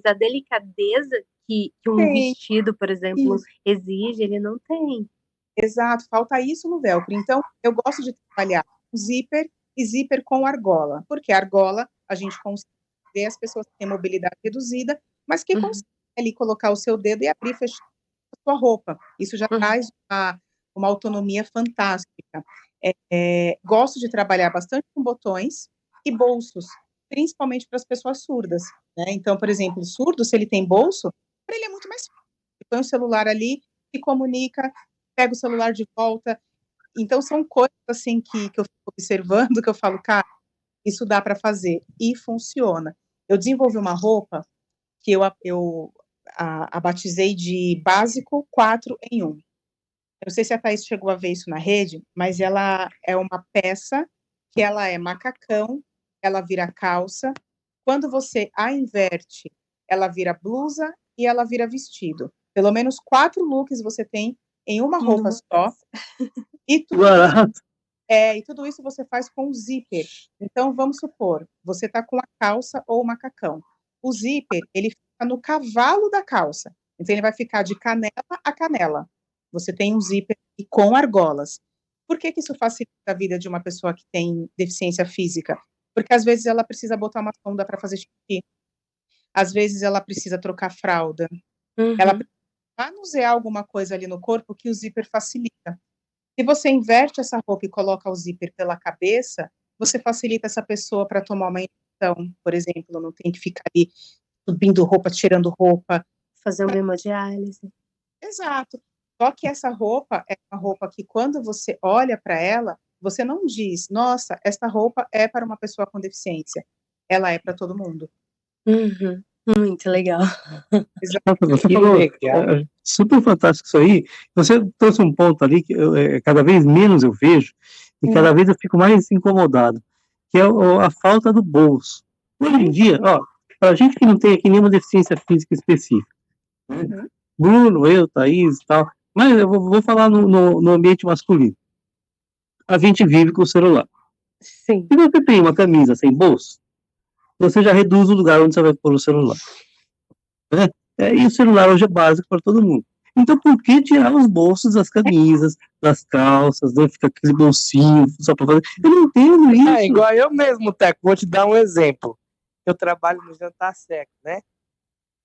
a delicadeza que um vestido, por exemplo, exige, ele não tem. Exato, falta isso no velcro. Então, eu gosto de trabalhar com zíper e zíper com argola, porque a argola a gente consegue ver as pessoas que têm mobilidade reduzida, mas que conseguem ali colocar o seu dedo e abrir e fechar a sua roupa. Isso já traz uma autonomia fantástica. Gosto de trabalhar bastante com botões e bolsos, principalmente para as pessoas surdas, né? Então, por exemplo, o surdo, se ele tem bolso, para ele é muito mais fácil. Ele põe o celular ali, se comunica, pega o celular de volta. Então, são coisas assim que eu fico observando, que eu falo, cara, isso dá para fazer, e funciona. Eu desenvolvi uma roupa que eu a batizei de básico 4 em 1. Eu não sei se a Thaís chegou a ver isso na rede, mas ela é uma peça que ela é macacão, ela vira calça. Quando você a inverte, ela vira blusa e ela vira vestido. Pelo menos 4 looks você tem em uma roupa só. E tudo isso você faz com o zíper. Então, vamos supor, você está com a calça ou o macacão. O zíper, ele fica no cavalo da calça. Então, ele vai ficar de canela a canela. Você tem um zíper com argolas. Por que isso facilita a vida de uma pessoa que tem deficiência física? Porque, às vezes, ela precisa botar uma sonda para fazer xixi. às vezes ela precisa trocar fralda, Uhum. ela precisa manusear alguma coisa ali no corpo que o zíper facilita. Se você inverte essa roupa e coloca o zíper pela cabeça, você facilita essa pessoa para tomar uma injeção, por exemplo, não tem que ficar ali subindo roupa, tirando roupa. Fazer uma hemodiálise. Exato. Só que essa roupa é uma roupa que quando você olha para ela, você não diz, nossa, essa roupa é para uma pessoa com deficiência. Ela é para todo mundo. Uhum. Muito legal. Você Que falou, legal. super fantástico isso aí. Você trouxe um ponto ali que cada vez menos eu vejo e cada vez eu fico mais incomodado, que é a falta do bolso. Hoje em dia, a gente que não tem aqui nenhuma deficiência física específica, né? Bruno, eu, Thaís e tal, mas eu vou falar no ambiente masculino. A gente vive com o celular. Sim. Se você tem uma camisa sem bolso, você já reduz o lugar onde você vai pôr o celular. Né? E o celular hoje é básico para todo mundo. Então, por que tirar os bolsos das camisas, das calças, né? Fica aquele bolsinho só para fazer. Eu não entendo isso. Igual eu mesmo, Teco. Vou te dar um exemplo. Eu trabalho no Jantar Seco, né?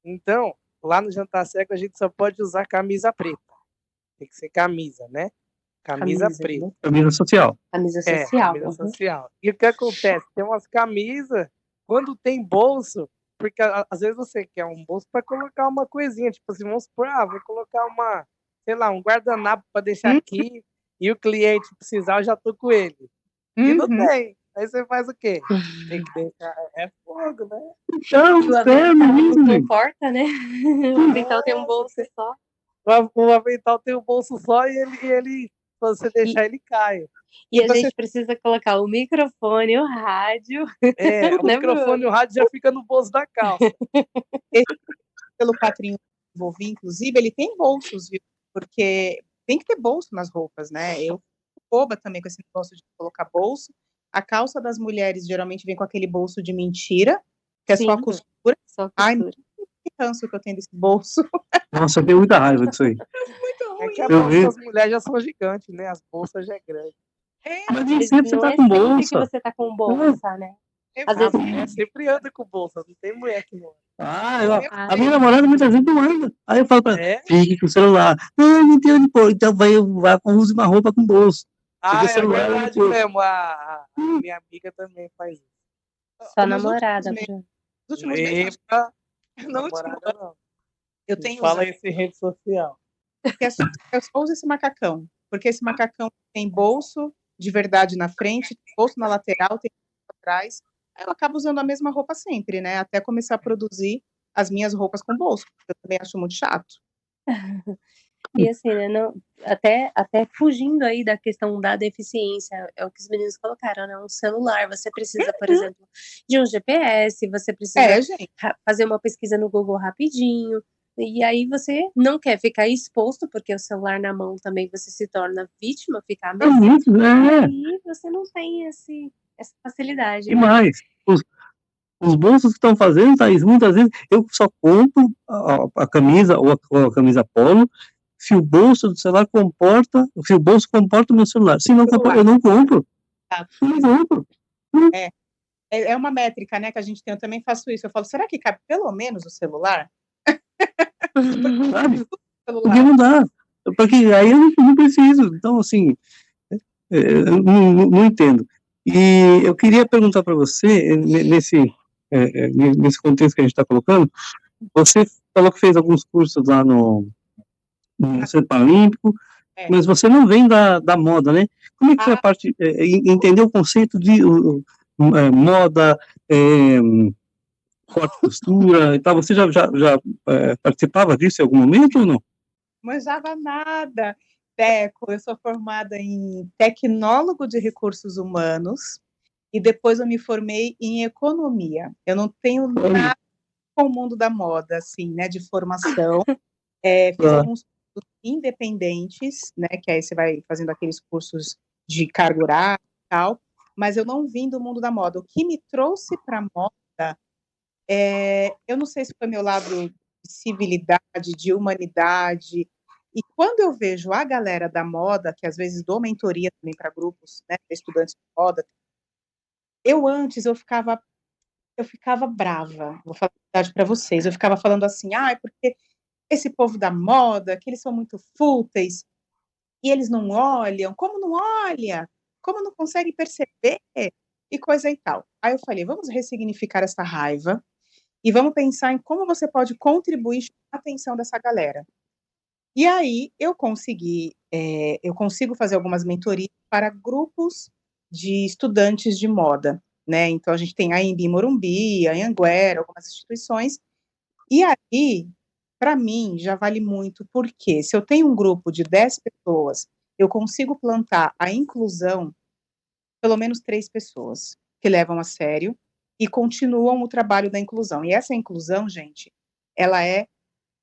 Então, lá no Jantar Seco a gente só pode usar camisa preta. Tem que ser camisa, né? Camisa preta. Né? Camisa social. Camisa social. Camisa social. E o que acontece? Tem umas camisas, quando tem bolso, porque às vezes você quer um bolso para colocar uma coisinha, tipo assim, vamos supor, vou colocar um guardanapo para deixar aqui, e o cliente precisar, eu já tô com ele. E não tem. Aí você faz o quê? Tem que deixar. É fogo, né? Então, O avental não comporta, né? O avental tem um bolso só. O avental tem um bolso só e ele se você deixar, ele cai. E a gente precisa colocar o microfone, o rádio. O microfone e o rádio já fica no bolso da calça. Pelo Patrinho envolvi, inclusive, ele tem bolsos, viu? Porque tem que ter bolso nas roupas, né? Eu fico boba também com esse negócio de colocar bolso. A calça das mulheres geralmente vem com aquele bolso de mentira, que é só a costura. Ai, que canso que eu tenho desse bolso. Nossa, eu tenho muita raiva disso aí. Muito ruim. É que a bolsa das mulheres já são gigantes, né? As bolsas já é grande. Mas nem sempre você tá com bolsa. Que você tá com bolsa, né? Às vezes a mulher sempre anda com bolsa, não tem mulher que não. A minha namorada muitas vezes não anda. Aí eu falo pra ela, fique com o celular. Não tem onde pôr. Então use uma roupa com bolso. É verdade mesmo. A minha amiga também faz isso. Sua namorada, Bruno. Não. Eu tenho Fala isso em rede social. Eu só uso esse macacão, porque esse macacão tem bolso de verdade na frente, tem bolso na lateral, tem bolso atrás. Aí eu acabo usando a mesma roupa sempre, né? Até começar a produzir as minhas roupas com bolso, porque eu também acho muito chato. E assim, né, até fugindo aí da questão da deficiência, é o que os meninos colocaram, né? Um celular, você precisa, por exemplo, de um GPS, você precisa fazer uma pesquisa no Google rapidinho, e aí você não quer ficar exposto, porque o celular na mão também você se torna vítima, fica ameaçado, e aí você não tem essa facilidade. E mais, os bolsos que estão fazendo, Thaís, muitas vezes eu só compro a camisa ou a camisa polo se o bolso do celular comporta o meu celular. Se não comporta, eu não compro. Eu não compro. É uma métrica, né, que a gente tem. Eu também faço isso. Eu falo, será que cabe pelo menos o celular? Sabe? Porque não dá. Porque aí eu não preciso. Então, assim, não entendo. E eu queria perguntar para você, nesse contexto que a gente está colocando, você falou que fez alguns cursos lá no Centro Paralímpico, mas você não vem da moda, né? Como é que foi a parte, entender o conceito de moda, corte e costura e tal? Você já participava disso em algum momento ou não? Manjava nada. Teco, eu sou formada em tecnólogo de recursos humanos e depois eu me formei em economia. Eu não tenho nada com o mundo da moda, assim, né, de formação. Fiz alguns cursos independentes, né, que aí você vai fazendo aqueles cursos de carga horária e tal, mas eu não vim do mundo da moda. O que me trouxe para a moda, eu não sei se foi meu lado de civilidade, de humanidade. E quando eu vejo a galera da moda, que às vezes dou mentoria também para grupos, né, estudantes de moda, eu eu ficava brava, vou falar a verdade para vocês, eu ficava falando assim, porque esse povo da moda, que eles são muito fúteis, e eles não olham, como não olha? Como não consegue perceber? E coisa e tal. Aí eu falei, vamos ressignificar essa raiva e vamos pensar em como você pode contribuir com a atenção dessa galera. E aí eu consigo fazer algumas mentorias para grupos de estudantes de moda, né? Então a gente tem a Embi Morumbi, a Anhanguera, algumas instituições. E aí, para mim, já vale muito, porque se eu tenho um grupo de 10 pessoas, eu consigo plantar a inclusão, pelo menos 3 pessoas que levam a sério e continuam o trabalho da inclusão. E essa inclusão, gente, ela é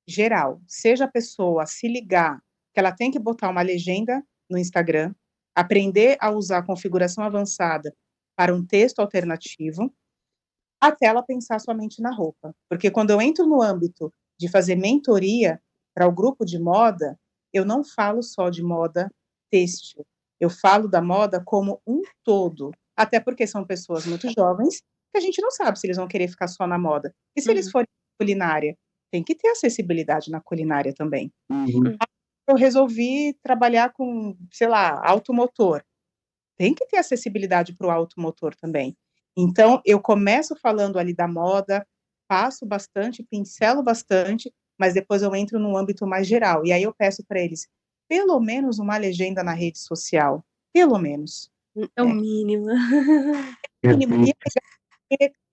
geral. Seja a pessoa se ligar que ela tem que botar uma legenda no Instagram, aprender a usar a configuração avançada para um texto alternativo, até ela pensar somente na roupa. Porque quando eu entro no âmbito de fazer mentoria para o grupo de moda, eu não falo só de moda têxtil, eu falo da moda como um todo, até porque são pessoas muito jovens que a gente não sabe se eles vão querer ficar só na moda. E se eles forem culinária, tem que ter acessibilidade na culinária também. Eu resolvi trabalhar com, sei lá, automotor. Tem que ter acessibilidade para o automotor também. Então, eu começo falando ali da moda, passo bastante, pincelo bastante, mas depois eu entro num âmbito mais geral. E aí eu peço para eles, pelo menos uma legenda na rede social. Pelo menos. É o mínimo.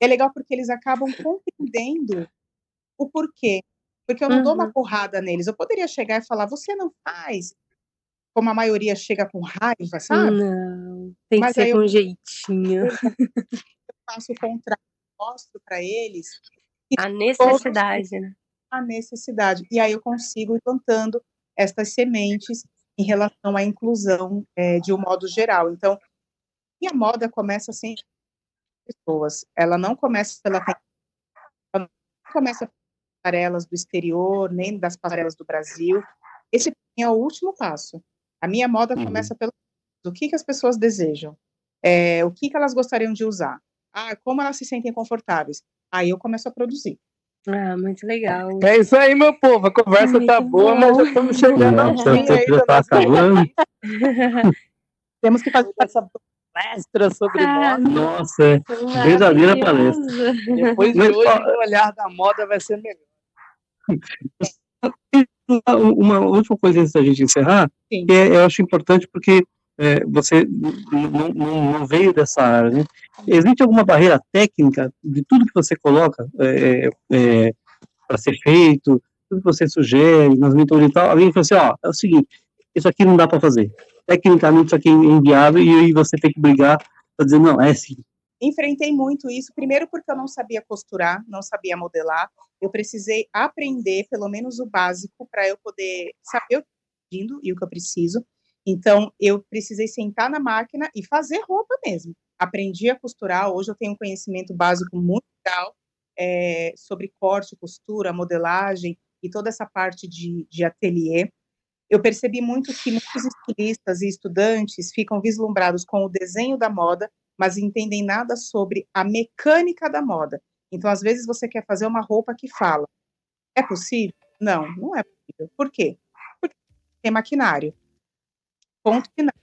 É legal porque eles acabam compreendendo o porquê. Porque eu não dou uma porrada neles. Eu poderia chegar e falar, você não faz, como a maioria chega com raiva, sabe? Não, tem Mas que aí ser com jeitinho. eu faço o contrário, mostro para eles A necessidade, né? a necessidade. E aí eu consigo ir plantando estas sementes em relação à inclusão de um modo geral. Então, e a moda começa assim, pessoas. Ela não começa ela não começa pelas passarelas do exterior, nem das passarelas do Brasil. Esse é o último passo. A minha moda começa pelo o que as pessoas desejam, o que elas gostariam de usar, como elas se sentem confortáveis. Aí eu começo a produzir. Muito legal. É isso aí, meu povo. A conversa tá boa, mas já estamos chegando ao fim aí da nossa acabando. Temos que fazer essa palestra sobre moda. Nossa, verdadeira palestra. Depois de hoje, o olhar da moda vai ser melhor. Uma última coisa antes da gente encerrar, Sim. que eu acho importante porque você não veio dessa área, né? Existe alguma barreira técnica de tudo que você coloca para ser feito, tudo que você sugere nas mentorias e tal? Alguém fala assim, é o seguinte, isso aqui não dá para fazer. Tecnicamente isso aqui é inviável e aí você tem que brigar para dizer, não, é assim. Enfrentei muito isso, primeiro porque eu não sabia costurar, não sabia modelar, eu precisei aprender pelo menos o básico para eu poder saber o que eu estou pedindo e o que eu preciso. Então, eu precisei sentar na máquina e fazer roupa mesmo. Aprendi a costurar, hoje eu tenho um conhecimento básico muito legal sobre corte, costura, modelagem e toda essa parte de ateliê. Eu percebi muito que muitos estilistas e estudantes ficam vislumbrados com o desenho da moda, mas entendem nada sobre a mecânica da moda. Então, às vezes, você quer fazer uma roupa que fala. É possível? Não, não é possível. Por quê? Porque tem maquinário. Ponto final.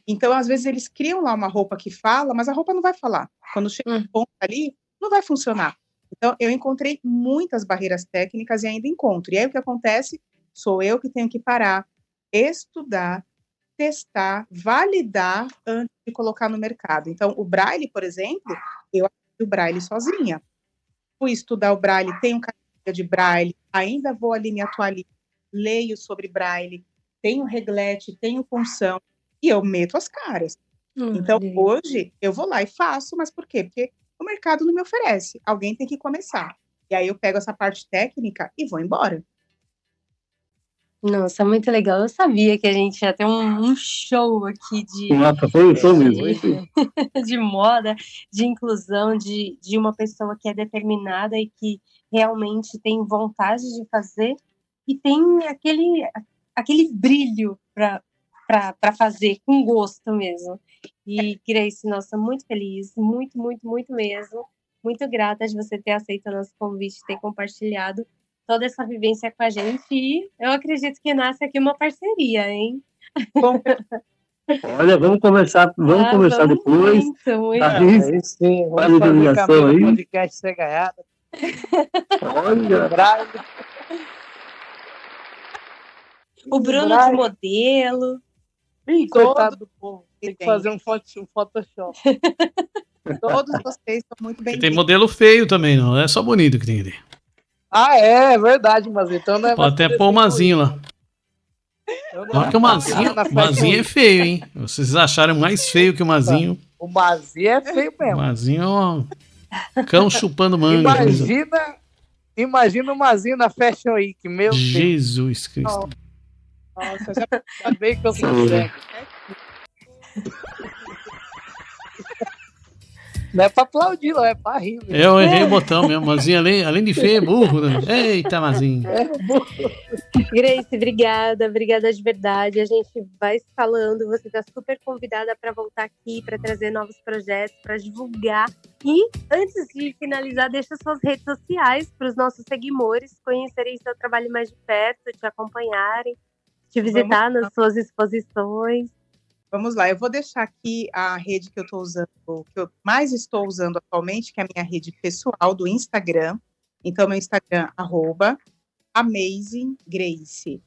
Então, às vezes, eles criam lá uma roupa que fala, mas a roupa não vai falar. Quando chega um ponto ali, não vai funcionar. Então, eu encontrei muitas barreiras técnicas e ainda encontro. E aí, o que acontece? Sou eu que tenho que parar, estudar, testar, validar antes de colocar no mercado. Então, o Braille, por exemplo, eu aprendi o Braille sozinha. Fui estudar o Braille, tenho cartilha de Braille, ainda vou ali me atualizar, leio sobre Braille, tenho reglete, tenho função, e eu meto as caras. Então, hoje, eu vou lá e faço, mas por quê? Porque o mercado não me oferece, alguém tem que começar. E aí eu pego essa parte técnica e vou embora. Nossa, muito legal. Eu sabia que a gente ia ter um show aqui de moda, de inclusão, de uma pessoa que é determinada e que realmente tem vontade de fazer e tem aquele brilho para fazer, com gosto mesmo. E, Grace, nossa, muito feliz, muito, muito, muito mesmo. muito grata de você ter aceito o nosso convite, ter compartilhado toda essa vivência com a gente. E eu acredito que nasce aqui uma parceria, hein? Olha, vamos conversar depois. Muito. Aí sim, Faz vamos a fazer divulgação caminho aí. do podcast Ser Gaiada. Olha, Bravo. O Bruno de modelo. Ih, coitado do povo. Tem que fazer um Photoshop. Todos vocês são muito E tem bem-vindos. modelo feio também, não é só bonito que tem ali. Ah, é verdade, mas então não é Pode até pôr o Mazinho lá. Não, que o Mazinho é feio, hein? Vocês acharam mais feio que o Mazinho. O Mazinho é feio O mesmo. Mazinho é um cão chupando manga. Imagina o Mazinho na Fashion Week, meu Deus. Jesus Cristo. Nossa, já Ainda bem que eu sou cego. Não é pra aplaudir, não, é pra rir. Mesmo. Eu errei o botão mesmo. Mazinho, além de feio, é burro. Né? Eita, Mazinho. Grace, obrigada de verdade. A gente vai se falando. Você está super convidada para voltar aqui, para trazer novos projetos, para divulgar. E antes de finalizar, deixa suas redes sociais para os nossos seguidores conhecerem seu trabalho mais de perto, te acompanharem, te visitar nas suas exposições. Vamos lá, eu vou deixar aqui a rede que eu estou usando, que eu mais estou usando atualmente, que é a minha rede pessoal do Instagram. Então, meu Instagram, @AmazingGrace.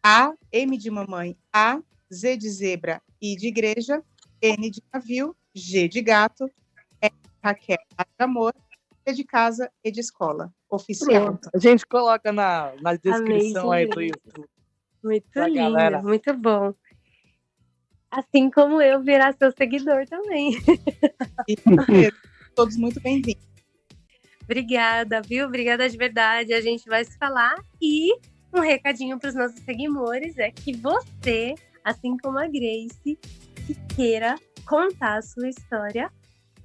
A, M de mamãe, A, Z de zebra, I de igreja, N de navio, G de gato, R de Raquel, A de amor, C de casa e de escola. Oficial. Pronto. A gente coloca na descrição Amazing aí do Grace. YouTube. Muito Pra lindo, galera. muito bom. Assim como eu virar seu seguidor também. E todos muito bem-vindos. Obrigada, viu? Obrigada de verdade. A gente vai se falar. E um recadinho para os nossos seguidores é que você, assim como a Grace, que queira contar a sua história,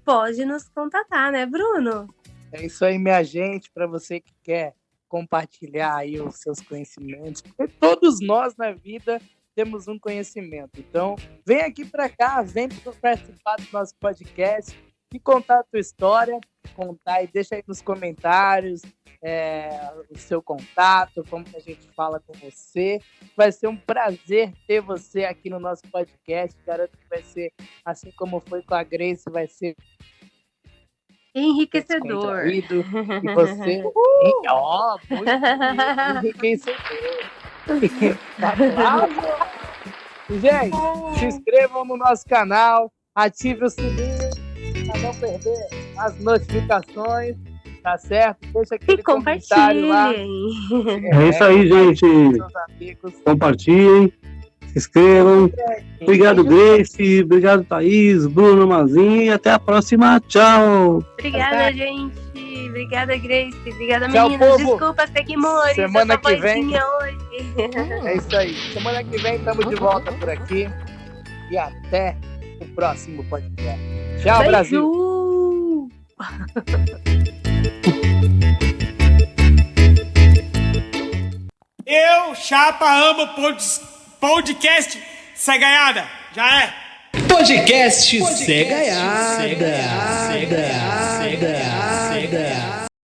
pode nos contatar, né, Bruno? É isso aí, minha gente, para você que quer compartilhar aí os seus conhecimentos. Porque todos nós na vida temos um conhecimento. Então, vem aqui para cá, vem participar do nosso podcast e contar a tua história, contar e deixa aí nos comentários o seu contato, como que a gente fala com você. Vai ser um prazer ter você aqui no nosso podcast. Garanto que vai ser, assim como foi com a Grace, vai ser Enriquecedor. descontraído. E você, muito enriquecedor. Aplausos! Gente, se inscrevam no nosso canal, ative o sininho para não perder as notificações, tá certo? Deixa aquele E comentário lá. compartilhem. é isso aí, gente. Seus amigos. Compartilhem, se inscrevam. Obrigado, Grace. Obrigado, Thaís, Bruno, Mazinho. E até a próxima. Tchau. Obrigada, gente. Obrigada, Grace. Obrigada, Tchau, meninas. povo. Desculpa, seguimores. Semana essa que vem. vozinha hoje. É isso aí. Semana que vem estamos de volta por aqui. E até o próximo podcast. Tchau, Beijo. Brasil. Eu, Chapa, amo podcast Cegaiada. Já é. Podcast Cegaiada.